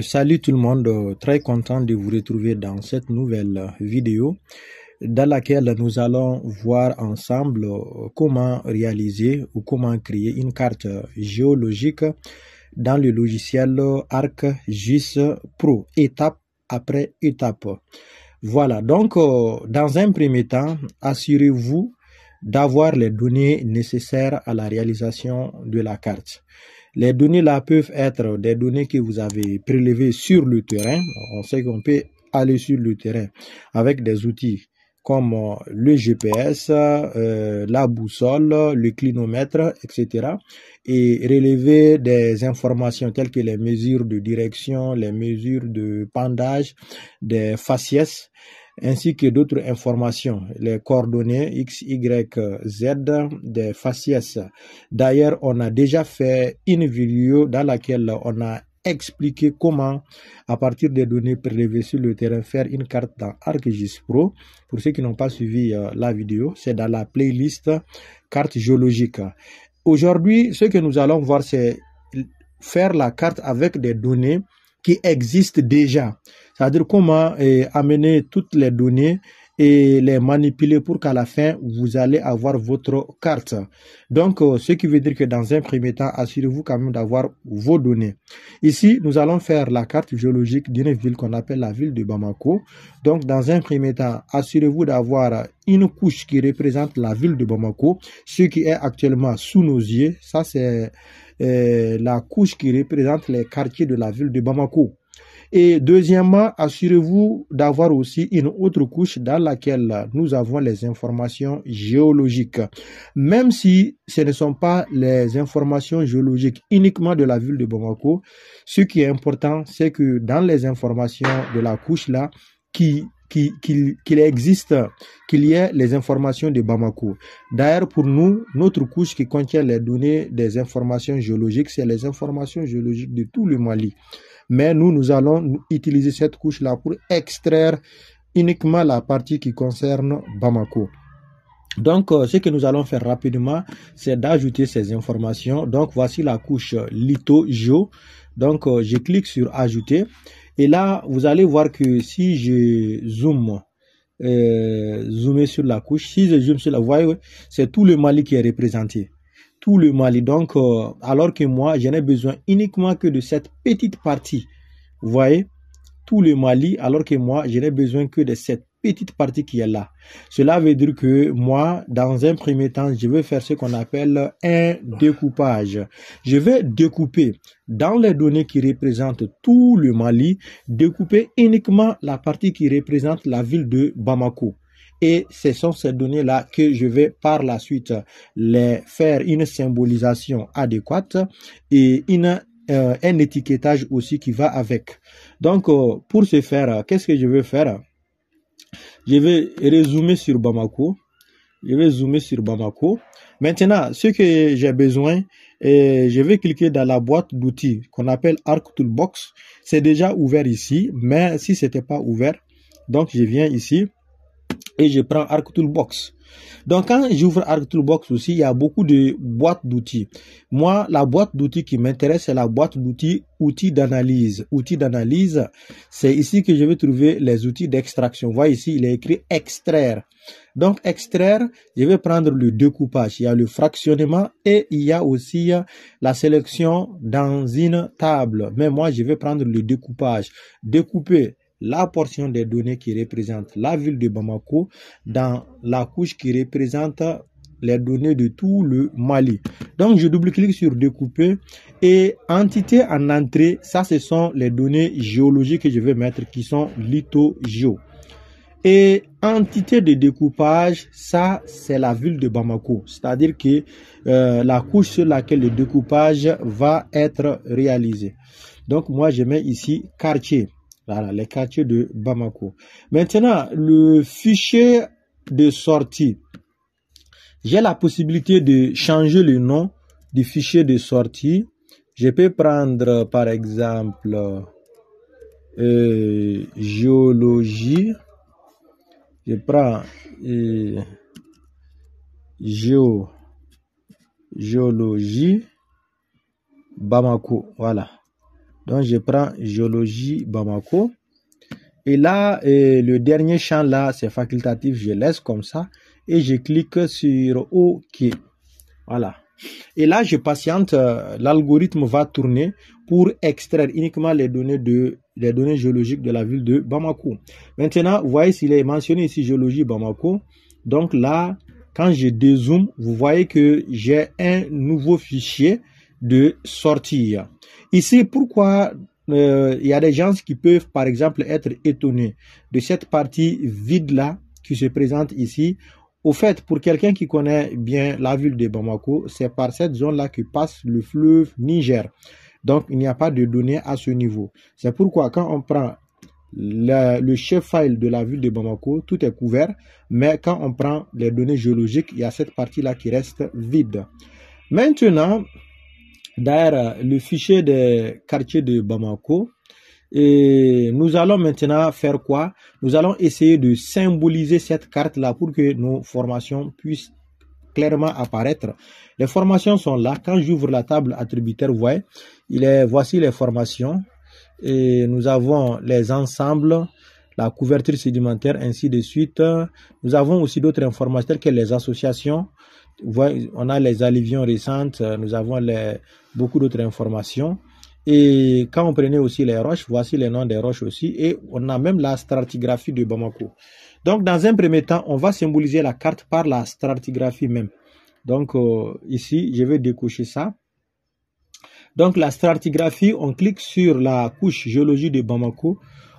Salut tout le monde, très content de vous retrouver dans cette nouvelle vidéo dans laquelle nous allons voir ensemble comment réaliser ou comment créer une carte géologique dans le logiciel ArcGIS Pro, étape après étape. Voilà, donc dans un premier temps, assurez-vous d'avoir les données nécessaires à la réalisation de la carte. Les données là peuvent être des données que vous avez prélevées sur le terrain. On sait qu'on peut aller sur le terrain avec des outils comme le GPS, la boussole, le clinomètre, etc. et relever des informations telles que les mesures de direction, les mesures de pendage, des faciès, ainsi que d'autres informations, les coordonnées X, Y, Z des faciès. D'ailleurs, on a déjà fait une vidéo dans laquelle on a expliqué comment, à partir des données prélevées sur le terrain, faire une carte dans ArcGIS Pro. Pour ceux qui n'ont pas suivi la vidéo, c'est dans la playlist carte géologique. Aujourd'hui, ce que nous allons voir, c'est faire la carte avec des données qui existent déjà. C'est-à-dire comment amener toutes les données et les manipuler pour qu'à la fin, vous allez avoir votre carte. Donc, ce qui veut dire que dans un premier temps, assurez-vous quand même d'avoir vos données. Ici, nous allons faire la carte géologique d'une ville qu'on appelle la ville de Bamako. Donc, dans un premier temps, assurez-vous d'avoir une couche qui représente la ville de Bamako, ce qui est actuellement sous nos yeux. Ça, c'est la couche qui représente les quartiers de la ville de Bamako. Et deuxièmement, assurez-vous d'avoir aussi une autre couche dans laquelle nous avons les informations géologiques. Même si ce ne sont pas les informations géologiques uniquement de la ville de Bamako, ce qui est important, c'est que dans les informations de la couche là, qu'il existe, qu'il y ait les informations de Bamako. D'ailleurs, pour nous, notre couche qui contient les données des informations géologiques, c'est les informations géologiques de tout le Mali. Mais nous allons utiliser cette couche-là pour extraire uniquement la partie qui concerne Bamako. Donc, ce que nous allons faire rapidement, c'est d'ajouter ces informations. Donc, voici la couche LithoGeo. Donc, je clique sur Ajouter. Et là, vous allez voir que si je zoomer sur la couche, si je zoome sur la, vous voyez, c'est tout le Mali qui est représenté. Tout le Mali. Donc, alors que moi, je n'ai besoin uniquement que de cette petite partie. Vous voyez, tout le Mali, alors que moi, je n'ai besoin que de cette petite partie qui est là. Cela veut dire que moi, dans un premier temps, je vais faire ce qu'on appelle un découpage. Je vais découper dans les données qui représentent tout le Mali, découper uniquement la partie qui représente la ville de Bamako. Et ce sont ces données-là que je vais par la suite les faire une symbolisation adéquate et un étiquetage aussi qui va avec. Donc, pour ce faire, qu'est-ce que je vais faire? Je vais rézoomer sur Bamako. Je vais zoomer sur Bamako. Maintenant, ce que j'ai besoin, je vais cliquer dans la boîte d'outils qu'on appelle ArcToolbox. C'est déjà ouvert ici, mais si ce n'était pas ouvert, donc je viens ici et je prends ArcToolbox. Donc, quand j'ouvre ArcToolbox aussi, il y a beaucoup de boîtes d'outils. Moi, la boîte d'outils qui m'intéresse, c'est la boîte d'outils outils d'analyse. Outils d'analyse, c'est ici que je vais trouver les outils d'extraction. Vous voyez ici, il est écrit extraire. Donc, extraire, je vais prendre le découpage. Il y a le fractionnement et il y a aussi la sélection dans une table. Mais moi, je vais prendre le découpage. Découper la portion des données qui représente la ville de Bamako dans la couche qui représente les données de tout le Mali. Donc, je double-clique sur découper et entité en entrée, ça ce sont les données géologiques que je vais mettre qui sont LithoGeo. Et entité de découpage, ça c'est la ville de Bamako. C'est-à-dire que la couche sur laquelle le découpage va être réalisé. Donc, moi je mets ici quartier. Voilà, les quartiers de Bamako. Maintenant, le fichier de sortie. J'ai la possibilité de changer le nom du fichier de sortie. Je peux prendre, par exemple, géologie. Je prends géologie Bamako. Voilà. Donc, je prends géologie Bamako. Et là, le dernier champ là, c'est facultatif. Je laisse comme ça. Et je clique sur OK. Voilà. Et là, je patiente. L'algorithme va tourner pour extraire uniquement les données géologiques de la ville de Bamako. Maintenant, vous voyez s'il est mentionné ici géologie Bamako. Donc là, quand je dézoome, vous voyez que j'ai un nouveau fichier de sortie. Ici, pourquoi il y a des gens qui peuvent, par exemple, être étonnés de cette partie vide-là qui se présente ici. Au fait, pour quelqu'un qui connaît bien la ville de Bamako, c'est par cette zone-là que passe le fleuve Niger. Donc, il n'y a pas de données à ce niveau. C'est pourquoi quand on prend le chef file de la ville de Bamako, tout est couvert, mais quand on prend les données géologiques, il y a cette partie-là qui reste vide. Maintenant, d'ailleurs, le fichier des quartiers de Bamako, et nous allons maintenant faire quoi? Nous allons essayer de symboliser cette carte-là pour que nos formations puissent clairement apparaître. Les formations sont là. Quand j'ouvre la table attributaire, vous voyez, voici les formations. Et nous avons les ensembles, la couverture sédimentaire, ainsi de suite. Nous avons aussi d'autres informations telles que les associations. Vous voyez, on a les alluvions récentes, nous avons beaucoup d'autres informations. Et quand on prenait aussi les roches, voici les noms des roches aussi. Et on a même la stratigraphie de Bamako. Donc, dans un premier temps, on va symboliser la carte par la stratigraphie même. Donc, ici, je vais décocher ça. Donc, la stratigraphie, on clique sur la couche géologie de Bamako.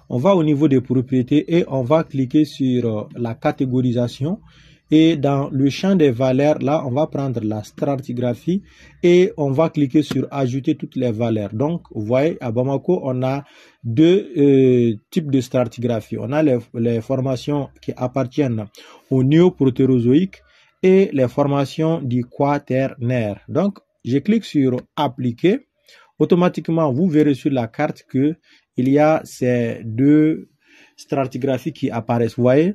On va au niveau des propriétés et on va cliquer sur la catégorisation. Et dans le champ des valeurs, là, on va prendre la stratigraphie et on va cliquer sur ajouter toutes les valeurs. Donc, vous voyez, à Bamako, on a deux types de stratigraphie. On a les formations qui appartiennent au néoprotérozoïque et les formations du quaternaire. Donc, je clique sur appliquer. Automatiquement, vous verrez sur la carte que il y a ces deux stratigraphies qui apparaissent. Vous voyez?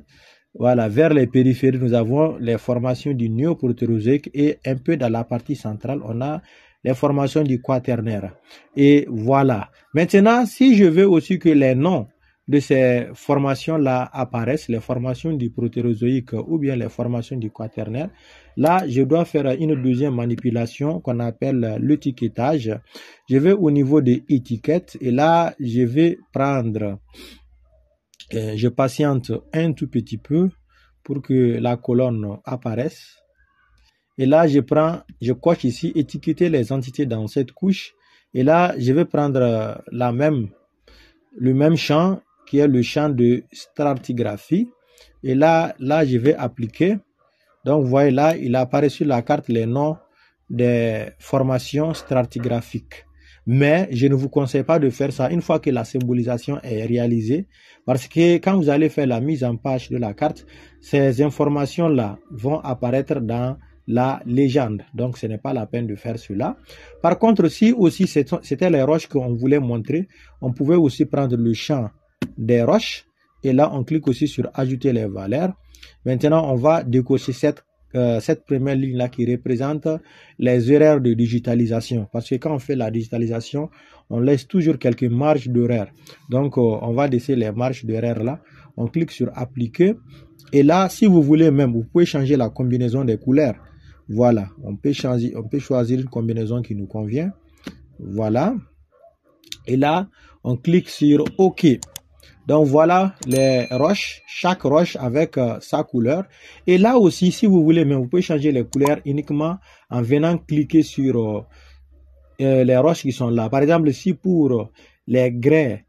Voilà, vers les périphéries, nous avons les formations du néoprotérozoïque et un peu dans la partie centrale, on a les formations du quaternaire. Et voilà. Maintenant, si je veux aussi que les noms de ces formations-là apparaissent, les formations du protérozoïque ou bien les formations du quaternaire, là, je dois faire une deuxième manipulation qu'on appelle l'étiquetage. Je vais au niveau des étiquettes et là, je vais prendre... je patiente un tout petit peu pour que la colonne apparaisse. Et là, je coche ici, étiqueter les entités dans cette couche. Et là, je vais prendre le même champ qui est le champ de stratigraphie. Et là, je vais appliquer. Donc, vous voyez là, il apparaît sur la carte les noms des formations stratigraphiques. Mais je ne vous conseille pas de faire ça une fois que la symbolisation est réalisée, parce que quand vous allez faire la mise en page de la carte, ces informations-là vont apparaître dans la légende. Donc, ce n'est pas la peine de faire cela. Par contre, si aussi c'était les roches qu'on voulait montrer, on pouvait aussi prendre le champ des roches. Et là, on clique aussi sur ajouter les valeurs. Maintenant, on va décocher cette première ligne-là qui représente les erreurs de digitalisation. Parce que quand on fait la digitalisation, on laisse toujours quelques marges d'erreur. Donc, on va laisser les marges d'erreur là. On clique sur appliquer. Et là, si vous voulez même, vous pouvez changer la combinaison des couleurs. Voilà. On peut choisir une combinaison qui nous convient. Voilà. Et là, on clique sur OK. Donc voilà les roches, chaque roche avec sa couleur. Et là aussi, si vous voulez, mais vous pouvez changer les couleurs uniquement en venant cliquer sur les roches qui sont là. Par exemple, si pour les grès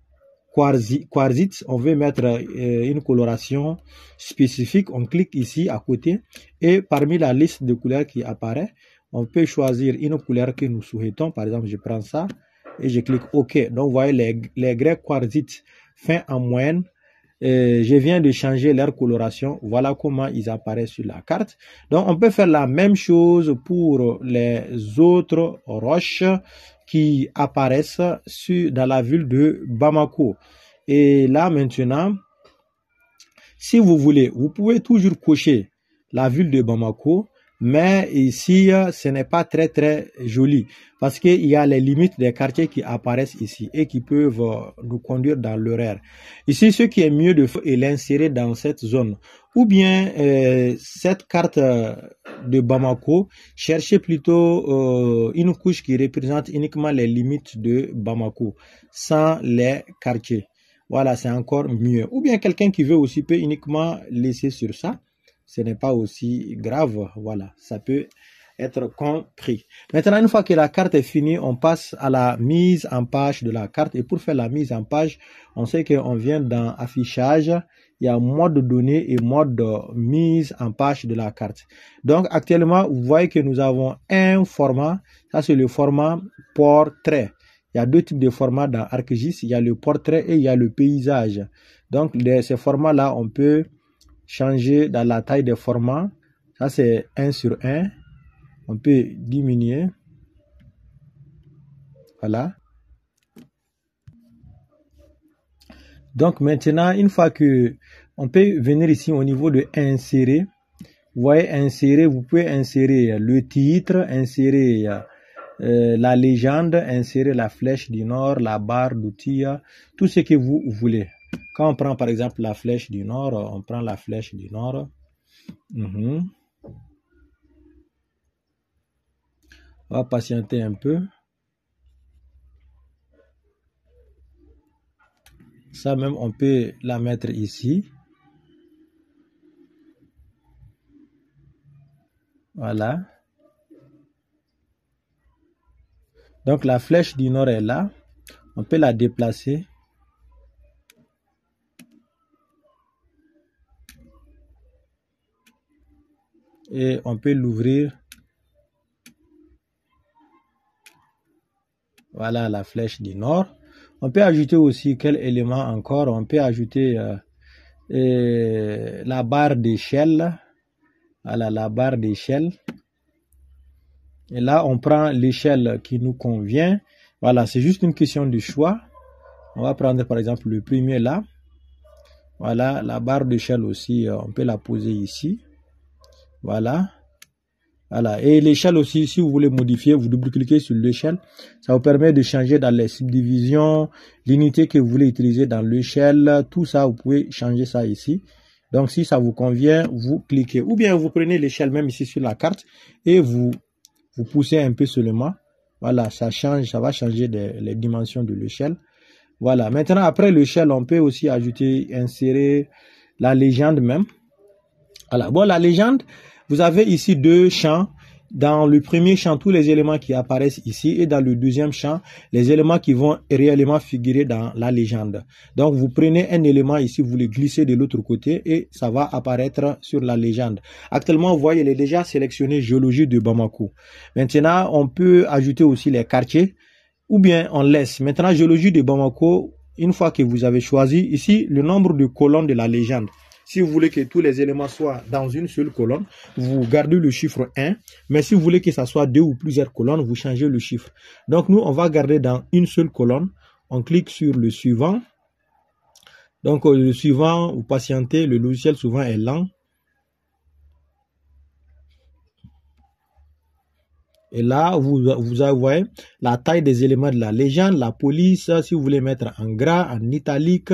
quartzites, on veut mettre une coloration spécifique, on clique ici à côté. Et parmi la liste de couleurs qui apparaît, on peut choisir une couleur que nous souhaitons. Par exemple, je prends ça et je clique OK. Donc, vous voyez les grès quartzites fin en moyenne, je viens de changer leur coloration. Voilà comment ils apparaissent sur la carte. Donc, on peut faire la même chose pour les autres roches qui apparaissent dans la ville de Bamako. Et là, maintenant, si vous voulez, vous pouvez toujours cocher la ville de Bamako, Mais ici, ce n'est pas très très joli parce qu'il y a les limites des quartiers qui apparaissent ici et qui peuvent nous conduire dans l'erreur. Ici, ce qui est mieux de faire est l'insérer dans cette zone. Ou bien cette carte de Bamako, cherchez plutôt une couche qui représente uniquement les limites de Bamako, sans les quartiers. Voilà, c'est encore mieux. Ou bien quelqu'un qui veut aussi peut uniquement laisser sur ça. Ce n'est pas aussi grave. Voilà, ça peut être compris. Maintenant, une fois que la carte est finie, on passe à la mise en page de la carte. Et pour faire la mise en page, on sait qu'on vient dans affichage. Il y a mode de données et mode de mise en page de la carte. Donc, actuellement, vous voyez que nous avons un format. Ça, c'est le format portrait. Il y a deux types de formats dans ArcGIS. Il y a le portrait et il y a le paysage. Donc, ces formats-là, on peut changer dans la taille des formats. Ça, c'est 1 sur 1. On peut diminuer. Voilà. Donc, maintenant, une fois que on peut venir ici au niveau de insérer. Vous voyez, insérer, vous pouvez insérer le titre, insérer la légende, insérer la flèche du nord, la barre d'outils, tout ce que vous voulez. Quand on prend par exemple la flèche du nord, on prend la flèche du nord. On va patienter un peu. Ça même, on peut la mettre ici. Voilà. Donc la flèche du nord est là. On peut la déplacer. Et on peut l'ouvrir. Voilà la flèche du nord. On peut ajouter aussi quel élément encore? On peut ajouter la barre d'échelle. Voilà la barre d'échelle. Et là, on prend l'échelle qui nous convient. Voilà, c'est juste une question de choix. On va prendre par exemple le premier là. Voilà, la barre d'échelle aussi, on peut la poser ici. Voilà. Voilà. Et l'échelle aussi, si vous voulez modifier, vous double-cliquez sur l'échelle. Ça vous permet de changer dans les subdivisions, l'unité que vous voulez utiliser dans l'échelle. Tout ça, vous pouvez changer ça ici. Donc, si ça vous convient, vous cliquez. Ou bien, vous prenez l'échelle même ici sur la carte et vous poussez un peu seulement. Voilà, ça change, ça va changer les dimensions de l'échelle. Voilà. Maintenant, après l'échelle, on peut aussi ajouter, insérer la légende même. Voilà. Bon, la légende, vous avez ici deux champs. Dans le premier champ, tous les éléments qui apparaissent ici et dans le deuxième champ, les éléments qui vont réellement figurer dans la légende. Donc, vous prenez un élément ici, vous le glissez de l'autre côté et ça va apparaître sur la légende. Actuellement, vous voyez, il est déjà sélectionné géologie de Bamako. Maintenant, on peut ajouter aussi les quartiers ou bien on laisse. Maintenant, géologie de Bamako, une fois que vous avez choisi ici le nombre de colonnes de la légende. Si vous voulez que tous les éléments soient dans une seule colonne, vous gardez le chiffre 1. Mais si vous voulez que ça soit deux ou plusieurs colonnes, vous changez le chiffre. Donc, nous, on va garder dans une seule colonne. On clique sur le suivant. Donc, le suivant, vous patientez. Le logiciel souvent est lent. Et là, vous voyez la taille des éléments de la légende, la police, si vous voulez mettre en gras, en italique,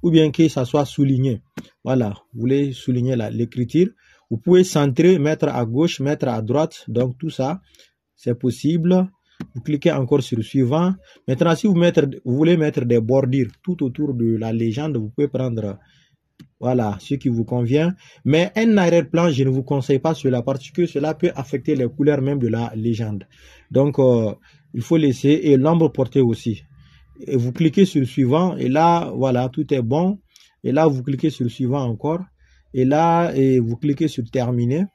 ou bien que ça soit souligné. Voilà, vous voulez souligner l'écriture. Vous pouvez centrer, mettre à gauche, mettre à droite. Donc, tout ça, c'est possible. Vous cliquez encore sur le suivant. Maintenant, si vous voulez mettre des bordures tout autour de la légende, vous pouvez prendre... Voilà, ce qui vous convient. Mais un arrière-plan, je ne vous conseille pas cela parce que cela peut affecter les couleurs même de la légende. Donc, il faut laisser et l'ombre portée aussi. Et vous cliquez sur le suivant et là, voilà, tout est bon. Et là, vous cliquez sur le suivant encore. Et là, vous cliquez sur terminer.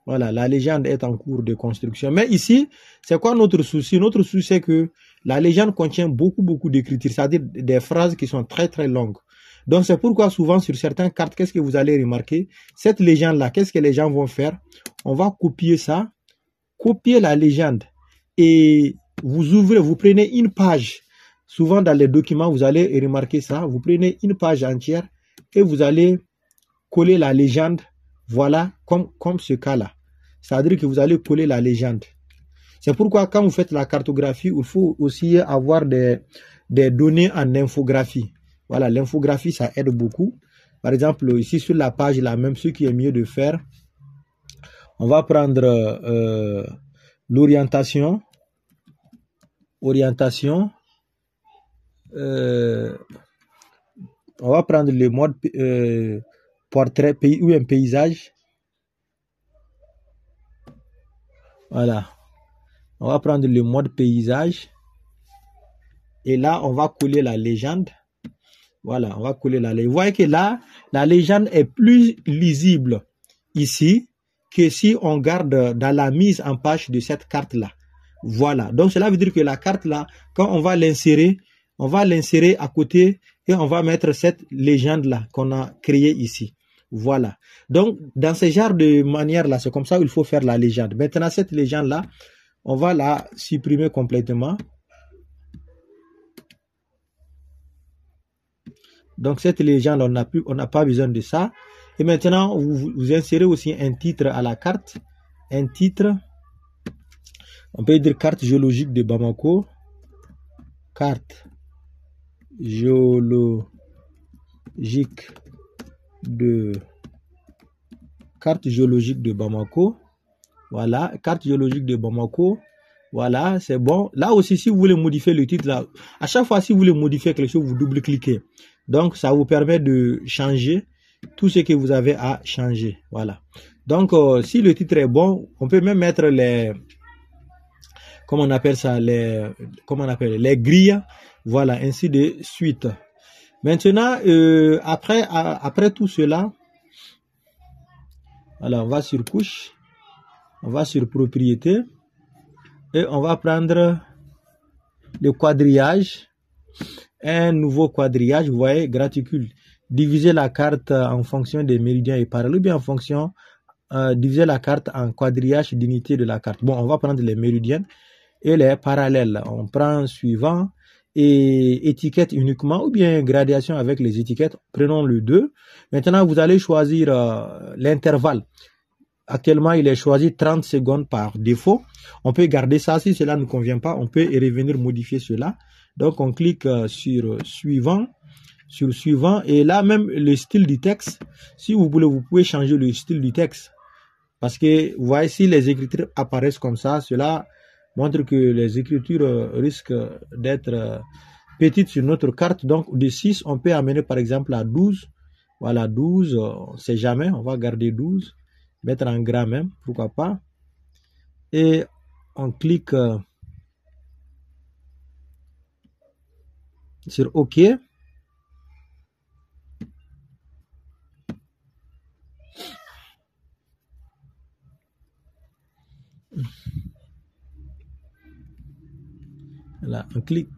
Voilà, la légende est en cours de construction. Mais ici, c'est quoi notre souci? Notre souci, c'est que la légende contient beaucoup d'écriture, c'est-à-dire des phrases qui sont très longues. Donc, c'est pourquoi souvent sur certaines cartes, qu'est-ce que vous allez remarquer? Cette légende-là, qu'est-ce que les gens vont faire? On va copier ça, copier la légende et vous ouvrez, vous prenez une page. Souvent dans les documents, vous allez remarquer ça. Vous prenez une page entière et vous allez coller la légende, voilà, comme ce cas-là. c'est-à-dire que vous allez coller la légende. C'est pourquoi quand vous faites la cartographie, il faut aussi avoir des données en infographie. Voilà, l'infographie, ça aide beaucoup. Par exemple, ici sur la page, là même, ce qui est mieux de faire, on va prendre l'orientation. On va prendre le mode portrait pays ou un paysage. Voilà. On va prendre le mode paysage. Et là, on va coller la légende. Voilà, on va coller la légende. Vous voyez que là, la légende est plus lisible ici que si on garde dans la mise en page de cette carte-là. Voilà. Donc, cela veut dire que la carte-là, quand on va l'insérer à côté et on va mettre cette légende-là qu'on a créée ici. Voilà. Donc, dans ce genre de manière-là, c'est comme ça qu'il faut faire la légende. Maintenant, cette légende-là, on va la supprimer complètement. Donc, cette légende, on n'a pas besoin de ça. Et maintenant, vous insérez aussi un titre à la carte. Un titre. On peut dire carte géologique de Bamako. Carte géologique de Bamako. Voilà, carte géologique de Bamako. Voilà, c'est bon. Là aussi, si vous voulez modifier le titre, là, à chaque fois, si vous voulez modifier quelque chose, vous double-cliquez. Donc, ça vous permet de changer tout ce que vous avez à changer. Voilà. Donc, si le titre est bon, on peut même mettre les... Comment on appelle ça? Les grilles. Voilà, ainsi de suite. Maintenant, après tout cela, voilà, on va sur couche. On va sur propriété. Et on va prendre le quadrillage. Un nouveau quadrillage, vous voyez, graticule. Diviser la carte en fonction des méridiens et parallèles, ou bien en fonction, diviser la carte en quadrillage d'unité de la carte. Bon, on va prendre les méridiens et les parallèles. On prend suivant et étiquette uniquement, ou bien gradation avec les étiquettes. Prenons le 2. Maintenant, vous allez choisir l'intervalle. Actuellement, il est choisi 30 secondes par défaut. On peut garder ça. Si cela ne convient pas, on peut revenir modifier cela. Donc, on clique sur suivant. Et là, même le style du texte, si vous voulez, vous pouvez changer le style du texte. Parce que, vous voyez, si les écritures apparaissent comme ça, cela montre que les écritures risquent d'être petites sur notre carte. Donc, de 6, on peut amener par exemple à 12. Voilà, 12, on ne sait jamais, on va garder 12. Mettre en gras même, pourquoi pas. Et on clique sur OK. Là, on clique.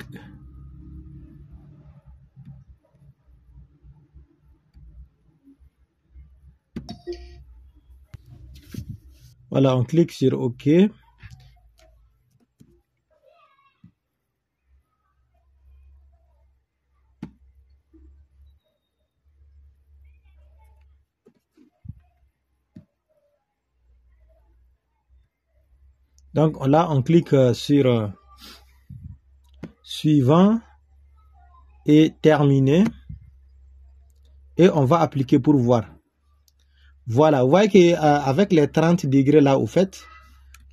Voilà, on clique sur OK. Donc là, on clique sur suivant et terminer. Et on va appliquer pour voir. Voilà, vous voyez qu'avec les 30 degrés là, au fait,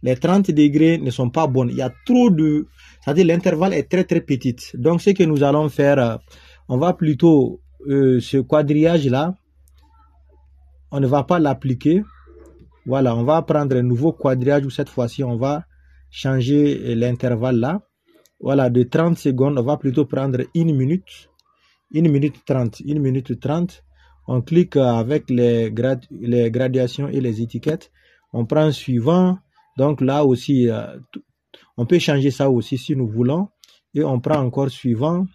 les 30 degrés ne sont pas bons. Il y a trop de... C'est-à-dire l'intervalle est très petit. Donc ce que nous allons faire, on va plutôt ce quadrillage là, on ne va pas l'appliquer. Voilà, on va prendre un nouveau quadrillage où cette fois-ci on va changer l'intervalle là. Voilà, de 30 secondes, on va plutôt prendre 1 minute. 1 minute 30. 1 minute 30. On clique avec les gradations et les étiquettes. On prend suivant. Donc là aussi, on peut changer ça aussi si nous voulons. Et on prend encore suivant.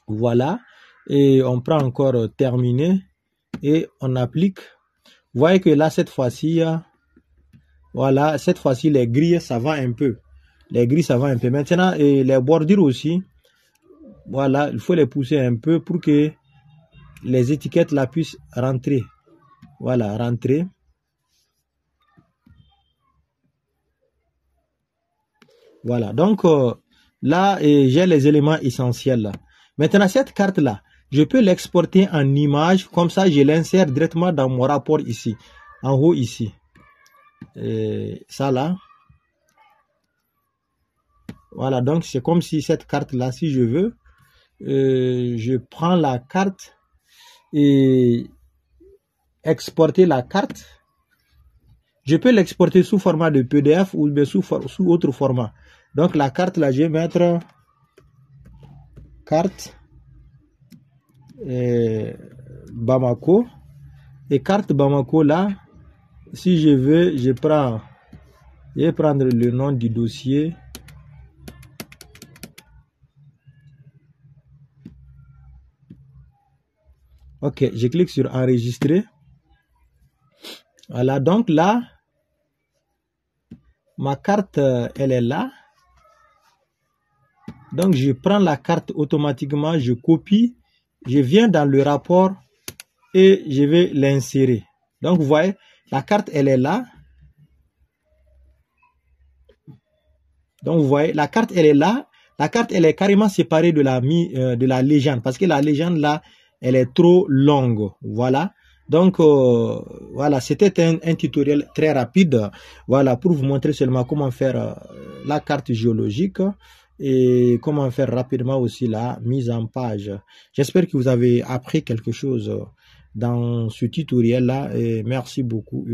Voilà. Et on prend encore terminé. Et on applique. Vous voyez que là, cette fois-ci, voilà, cette fois-ci, les grilles, ça va un peu. Les grilles, ça va un peu. Maintenant, et les bordures aussi. Voilà, il faut les pousser un peu pour que les étiquettes là puissent rentrer. Voilà, rentrer. Voilà, donc là, j'ai les éléments essentiels là. Maintenant, cette carte-là, je peux l'exporter en image, comme ça, je l'insère directement dans mon rapport ici, en haut ici. Et ça là. Voilà, donc c'est comme si cette carte-là, si je veux, je prends la carte et exporter la carte. Je peux l'exporter sous format de PDF ou bien sous autre format. Donc la carte là, je vais mettre carte Bamako. Et carte Bamako là, si je veux, je vais prendre le nom du dossier. Ok, je clique sur enregistrer. Voilà, donc là, ma carte, elle est là. Donc, je prends la carte automatiquement, je copie, je viens dans le rapport et je vais l'insérer. Donc, vous voyez, la carte, elle est là. Donc, vous voyez, la carte, elle est là. La carte, elle est carrément séparée de la légende parce que la légende, là, elle est trop longue. Voilà. Donc, voilà, c'était un tutoriel très rapide. Voilà, pour vous montrer seulement comment faire la carte géologique et comment faire rapidement aussi la mise en page. J'espère que vous avez appris quelque chose dans ce tutoriel-là et merci beaucoup.